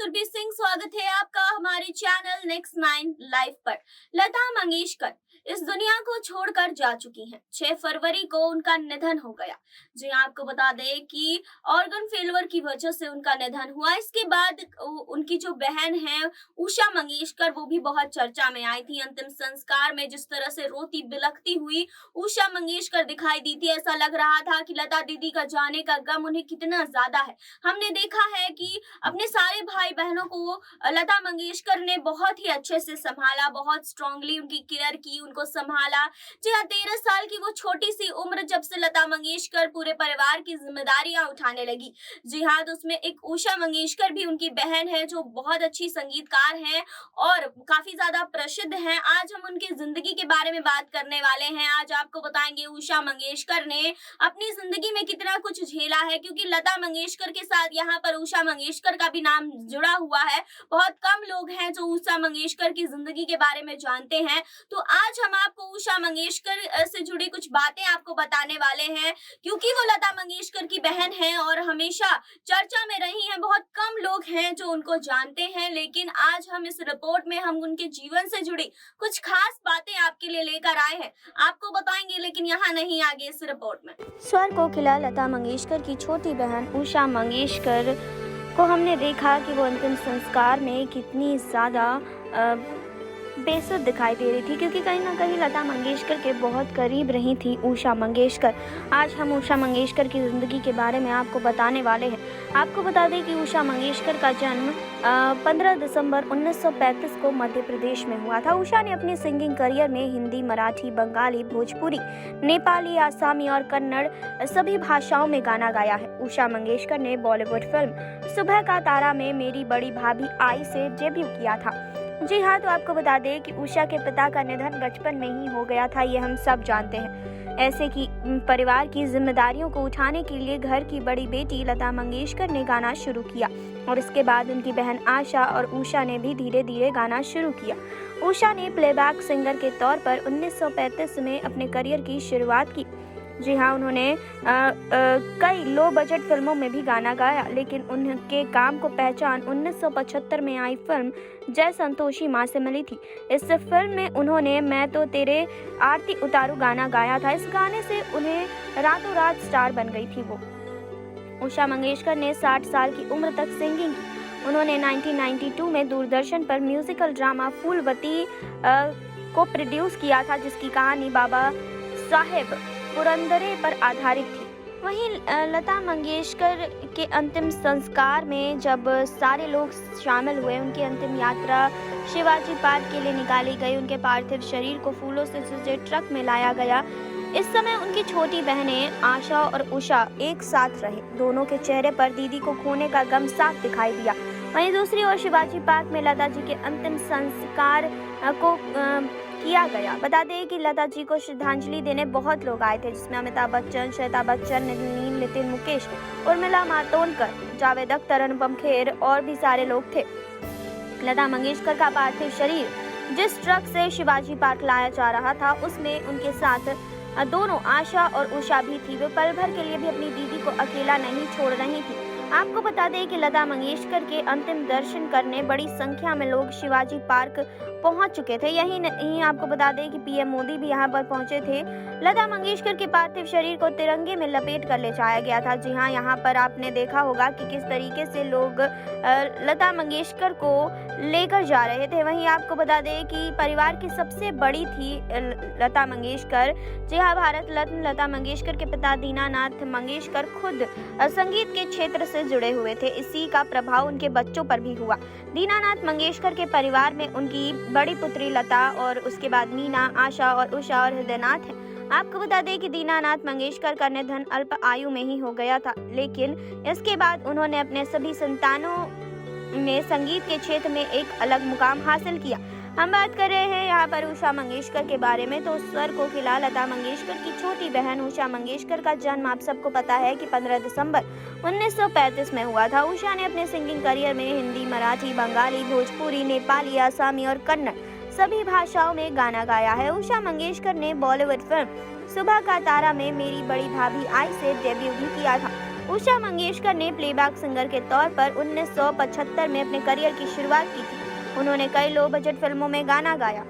सुरभि सिंह, स्वागत है आपका हमारे चैनल नेक्स्ट 9 लाइव पर। लता मंगेशकर इस दुनिया को छोड़कर जा चुकी हैं। 6 फरवरी को उनका निधन हो गया। जी आपको बता दें कि ऑर्गन फेलियर की वजह से उनका निधन हुआ। इसके बाद उनकी जो बहन है उषा मंगेशकर, वो भी बहुत चर्चा में आई थी। अंतिम संस्कार में जिस तरह से रोती बिलखती हुई उषा मंगेशकर दिखाई दी थी, ऐसा लग रहा था कि लता दीदी का जाने का गम उन्हें कितना ज्यादा है। हमने देखा है कि अपने सारे भाई बहनों को लता मंगेशकर ने बहुत ही अच्छे से संभाला, बहुत स्ट्रांगली उनकी केयर की, उनको संभाला। जी हाँ, 13 साल की वो छोटी सी उम्र जब से लता मंगेशकर पूरे परिवार की जिम्मेदारियां उठाने लगी। जी हाँ, तो उसमें एक उषा मंगेशकर भी उनकी बहन है जो बहुत अच्छी संगीतकार हैं और काफी ज्यादा प्रसिद्ध हैं। आज हम उनकी जिंदगी के बारे में बात करने वाले हैं। आज आपको बताएंगे उषा मंगेशकर ने अपनी जिंदगी में कितना कुछ झेला है, क्योंकि लता मंगेशकर के साथ यहाँ पर उषा मंगेशकर का भी नाम जुड़ा हुआ है। बहुत कम लोग हैं जो उषा मंगेशकर की जिंदगी के बारे में जानते हैं। तो आज हम आपको उषा मंगेशकर से जुड़ी कुछ बातें आपको बताने वाले हैं, क्योंकि वो लता मंगेशकर की बहन है और हमेशा चर्चा में रही हैं। बहुत कम लोग हैं जो उनको जानते हैं, लेकिन आज हम इस रिपोर्ट में हम उनके जीवन से जुड़ी कुछ खास बातें आपके लिए लेकर आए हैं, आपको बताएंगे, लेकिन यहाँ नहीं, आगे इस रिपोर्ट में। स्वर कोकिला लता मंगेशकर की छोटी बहन उषा मंगेशकर को हमने देखा कि वो अंतिम संस्कार में कितनी ज़्यादा बेसुध दिखाई दे रही थी, क्योंकि कहीं ना कहीं लता मंगेशकर के बहुत करीब रही थी उषा मंगेशकर। आज हम उषा मंगेशकर की ज़िंदगी के बारे में आपको बताने वाले हैं। आपको बता दें कि उषा मंगेशकर का जन्म 15 दिसंबर 1935 को मध्य प्रदेश में हुआ था। उषा ने अपने सिंगिंग करियर में हिंदी, मराठी, बंगाली, भोजपुरी, नेपाली, आसामी और कन्नड़ सभी भाषाओं में गाना गाया है। उषा मंगेशकर ने बॉलीवुड फिल्म सुबह का तारा में मेरी बड़ी भाभी आई से डेब्यू किया था। जी हाँ, तो आपको बता दें कि उषा के पिता का निधन बचपन में ही हो गया था, ये हम सब जानते हैं। ऐसे कि परिवार की जिम्मेदारियों को उठाने के लिए घर की बड़ी बेटी लता मंगेशकर ने गाना शुरू किया और इसके बाद उनकी बहन आशा और उषा ने भी धीरे धीरे गाना शुरू किया। उषा ने प्लेबैक सिंगर के तौर पर 1935 में अपने करियर की शुरुआत की। जी हाँ, उन्होंने कई लो बजट फिल्मों में भी गाना गाया, लेकिन उनके काम को पहचान 1975 में आई फिल्म जय संतोषी माँ से मिली थी। इस फिल्म में उन्होंने मैं तो तेरे आरती उतारू गाना गाया था। इस गाने से उन्हें रातों रात स्टार बन गई थी वो। उषा मंगेशकर ने 60 साल की उम्र तक सिंगिंग की। उन्होंने 1992 में दूरदर्शन पर म्यूजिकल ड्रामा फूलवती को प्रोड्यूस किया था, जिसकी कहानी बाबा साहेब पुरंदरे पर आधारित थी। वहीं लता मंगेशकर के अंतिम संस्कार में जब सारे लोग शामिल हुए, उनकी अंतिम यात्रा शिवाजी पार्क के लिए निकाली गई। उनके पार्थिव शरीर को फूलों से सजे ट्रक में लाया गया। इस समय उनकी छोटी बहनें आशा और उषा एक साथ रहे। दोनों के चेहरे पर दीदी को खोने का गम साफ दिखाई दिया। वहीं दूसरी ओर शिवाजी पार्क में लता जी के अंतिम संस्कार को किया गया। बता दें कि लता जी को श्रद्धांजलि देने बहुत लोग आए थे, जिसमें अमिताभ बच्चन, श्वेता बच्चन, नितिन मुकेश, उर्मिला मातोंडकर, जावेद अख्तर, अनुपम खेर और भी सारे लोग थे। लता मंगेशकर का पार्थिव शरीर जिस ट्रक से शिवाजी पार्क लाया जा रहा था, उसमें उनके साथ दोनों आशा और उषा भी थी। वे पल भर के लिए भी अपनी दीदी को अकेला नहीं छोड़ रही थी। आपको बता दें कि लता मंगेशकर के अंतिम दर्शन करने बड़ी संख्या में लोग शिवाजी पार्क पहुंच चुके थे। यही नहीं, आपको बता दें कि पीएम मोदी भी यहां पर पहुंचे थे। लता मंगेशकर के पार्थिव शरीर को तिरंगे में लपेट कर ले जाया गया था। जी हां, यहां पर आपने देखा होगा कि किस तरीके से लोग लता मंगेशकर को लेकर जा रहे थे। वहीं आपको बता दें कि परिवार की सबसे बड़ी थी लता मंगेशकर। जी हाँ, भारत रत्न लता मंगेशकर के पिता दीनानाथ मंगेशकर खुद संगीत के क्षेत्र से जुड़े हुए थे। इसी का प्रभाव उनके बच्चों पर भी हुआ। दीनानाथ मंगेशकर के परिवार में उनकी बड़ी पुत्री लता और उसके बाद मीना, आशा और उषा और हृदयनाथ है। आपको बता दें कि दीनानाथ मंगेशकर का निधन अल्प आयु में ही हो गया था, लेकिन इसके बाद उन्होंने अपने सभी संतानों में संगीत के क्षेत्र में एक अलग मुकाम हासिल किया। हम बात कर रहे हैं यहाँ पर उषा मंगेशकर के बारे में। तो स्वर कोकिला लता मंगेशकर की छोटी बहन उषा मंगेशकर का जन्म आप सबको पता है कि 15 दिसंबर 1935 में हुआ था। उषा ने अपने सिंगिंग करियर में हिंदी, मराठी, बंगाली, भोजपुरी, नेपाली, आसामी और कन्नड़ सभी भाषाओं में गाना गाया है। उषा मंगेशकर ने बॉलीवुड फिल्म सुबह का तारा में मेरी बड़ी भाभी आई से डेब्यू भी किया था। उषा मंगेशकर ने प्लेबैक सिंगर के तौर पर 1975 में अपने करियर की शुरुआत की थी। उन्होंने कई लो बजट फिल्मों में गाना गाया।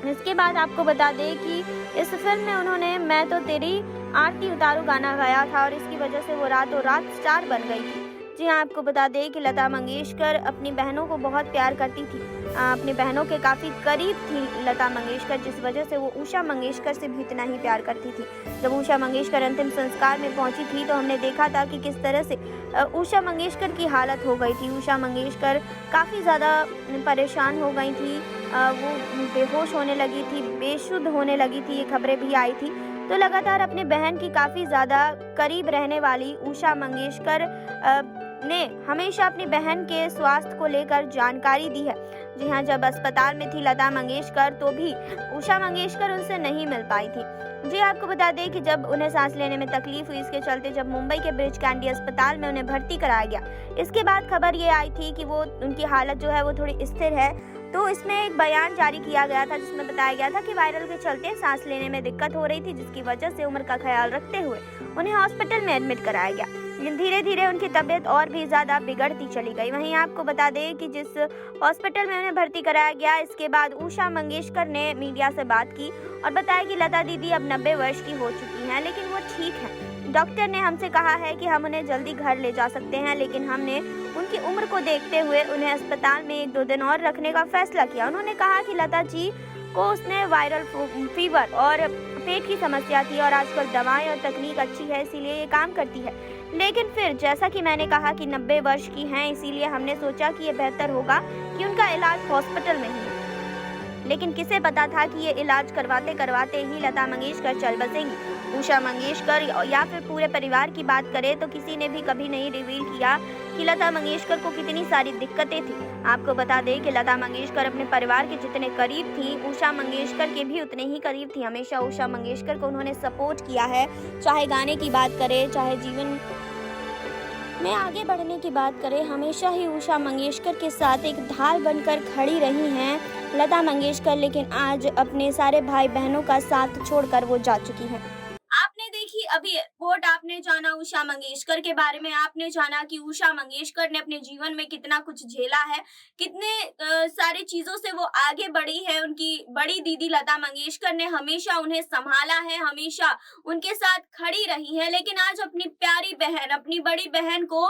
इसके बाद आपको बता दें कि इस फिल्म में उन्होंने मैं तो तेरी आरती उतारू गाना गाया था और इसकी वजह से वो रातों रात स्टार बन गई थी। जी हाँ, आपको बता दें कि लता मंगेशकर अपनी बहनों को बहुत प्यार करती थी। अपनी बहनों के काफ़ी करीब थी लता मंगेशकर, जिस वजह से वो उषा मंगेशकर से भी इतना ही प्यार करती थी। जब उषा मंगेशकर अंतिम संस्कार में पहुंची थी तो हमने देखा था कि किस तरह से उषा मंगेशकर की हालत हो गई थी। उषा मंगेशकर काफ़ी ज़्यादा परेशान हो गई थी, वो बेहोश होने लगी थी, बेसुध होने लगी थी, ये खबरें भी आई थी। तो लगातार अपनी बहन की काफ़ी ज़्यादा करीब रहने वाली उषा मंगेशकर ने हमेशा अपनी बहन के स्वास्थ्य को लेकर जानकारी दी है। जी हाँ, जब अस्पताल में थी लता मंगेशकर तो भी उषा मंगेशकर उनसे नहीं मिल पाई थी। जी, आपको बता दें कि जब उन्हें सांस लेने में तकलीफ हुई, इसके चलते जब मुंबई के ब्रिज कैंडी अस्पताल में उन्हें भर्ती कराया गया, इसके बाद खबर ये आई थी कि वो उनकी हालत जो है वो थोड़ी स्थिर है। तो इसमें एक बयान जारी किया गया था जिसमें बताया गया था कि वायरल के चलते सांस लेने में दिक्कत हो रही थी, जिसकी वजह से उम्र का ख्याल रखते हुए उन्हें हॉस्पिटल में एडमिट कराया गया। लेकिन धीरे धीरे उनकी तबीयत और भी ज़्यादा बिगड़ती चली गई। वहीं आपको बता दें कि जिस हॉस्पिटल में उन्हें भर्ती कराया गया, इसके बाद उषा मंगेशकर ने मीडिया से बात की और बताया कि लता दीदी अब 90 वर्ष की हो चुकी हैं, लेकिन वो ठीक हैं। डॉक्टर ने हमसे कहा है कि हम उन्हें जल्दी घर ले जा सकते हैं, लेकिन हमने उनकी उम्र को देखते हुए उन्हें अस्पताल में 1-2 दिन और रखने का फैसला किया। उन्होंने कहा कि लता जी को उसने वायरल फीवर और पेट की समस्या थी और आजकल दवाएं और तकनीक अच्छी है, इसीलिए ये काम करती है। लेकिन फिर जैसा कि मैंने कहा कि 90 वर्ष की हैं, इसीलिए हमने सोचा कि ये बेहतर होगा कि उनका इलाज हॉस्पिटल में ही। लेकिन किसे पता था कि ये इलाज करवाते करवाते ही लता मंगेशकर चल बसेंगी। उषा मंगेशकर या फिर पूरे परिवार की बात करें तो किसी ने भी कभी नहीं रिवील किया कि लता मंगेशकर को कितनी सारी दिक्कतें थी। आपको बता दें कि लता मंगेशकर अपने परिवार के जितने करीब थी, उषा मंगेशकर के भी उतने ही करीब थी। हमेशा उषा मंगेशकर को उन्होंने सपोर्ट किया है, चाहे गाने की बात करें, चाहे जीवन में आगे बढ़ने की बात करें, हमेशा ही उषा मंगेशकर के साथ एक ढाल बनकर खड़ी रही हैं लता मंगेशकर। लेकिन आज अपने सारे भाई बहनों का साथ छोड़कर वो जा चुकी हैं। आपने देखी अभी रिपोर्ट, आपने जाना उषा मंगेशकर के बारे में, आपने जाना कि उषा मंगेशकर ने अपने जीवन में कितना कुछ झेला है, कितने सारी चीजों से वो आगे बढ़ी है। उनकी बड़ी दीदी लता मंगेशकर ने हमेशा उन्हें संभाला है, हमेशा उनके साथ खड़ी रही है। लेकिन आज अपनी प्यारी बहन, अपनी बड़ी बहन को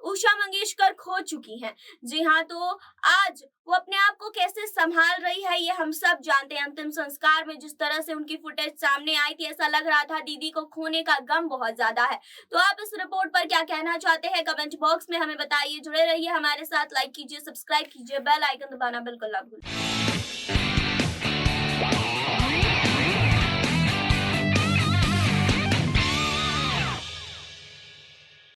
उषा मंगेशकर खो चुकी हैं। जी हाँ, तो आज वो अपने आप को कैसे संभाल रही है ये हम सब जानते हैं। अंतिम संस्कार में जिस तरह से उनकी फुटेज सामने आई थी, ऐसा लग रहा था दीदी को खोने का गम बहुत ज्यादा है। तो आप इस रिपोर्ट पर क्या कहना चाहते हैं, कमेंट बॉक्स में हमें बताइए। जुड़े रहिए हमारे साथ, लाइक कीजिए, सब्सक्राइब कीजिए, बेल आइकन दबाना बिल्कुल ना भूलें।